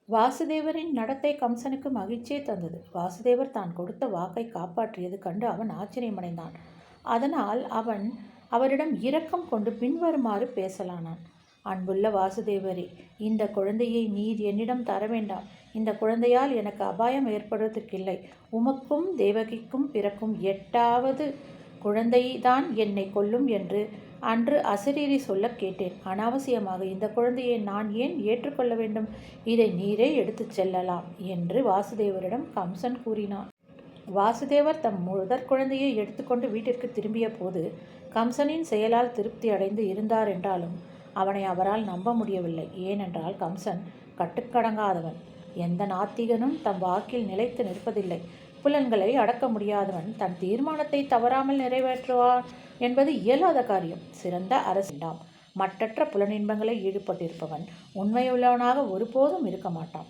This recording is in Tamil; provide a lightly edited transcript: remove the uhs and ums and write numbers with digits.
வாசுதேவரின் நடத்தை கம்சனுக்கு மகிழ்ச்சியை தந்தது. வாசுதேவர் தான் கொடுத்த வாக்கை காப்பாற்றியது கண்டு அவன் ஆச்சரியமடைந்தான். அதனால் அவன் அவரிடம் இரக்கம் கொண்டு பின்வருமாறு பேசலானான். அன்புள்ள வாசுதேவரே, இந்த குழந்தையை நீர் என்னிடம் தர வேண்டாம். இந்த குழந்தையால் எனக்கு அபாயம் ஏற்படுவதற்கில்லை. உமக்கும் தேவகிக்கும் பிறக்கும் 8வது குழந்தைதான் என்னை கொல்லும் என்று அன்று அசரீரி சொல்லக் கேட்டேன். அனாவசியமாக இந்த குழந்தையை நான் ஏன் ஏற்றுக்கொள்ள வேண்டும்? இதை நீரே எடுத்துச் செல்லலாம் என்று வாசுதேவரிடம் கம்சன் கூறினான். வாசுதேவர் தம் முதற் குழந்தையை எடுத்துக்கொண்டு வீட்டிற்கு திரும்பிய போது கம்சனின் செயலால் திருப்தி அடைந்து இருந்தார் என்றாலும் அவனை அவரால் நம்ப முடியவில்லை. ஏனென்றால் கம்சன் கட்டுக்கடங்காதவன். எந்த நாத்திகனும் தம் வாக்கில் நிலைத்து நிற்பதில்லை. புலன்களை அடக்க முடியாதவன் தன் தீர்மானத்தை தவறாமல் நிறைவேற்றுவான் என்பது இயலாத காரியம். சிறந்த அரசிண்டாம். மற்றற்ற புலனின்பங்களை ஈடுபட்டிருப்பவன் உண்மையுள்ளவனாக ஒருபோதும் இருக்க மாட்டான்.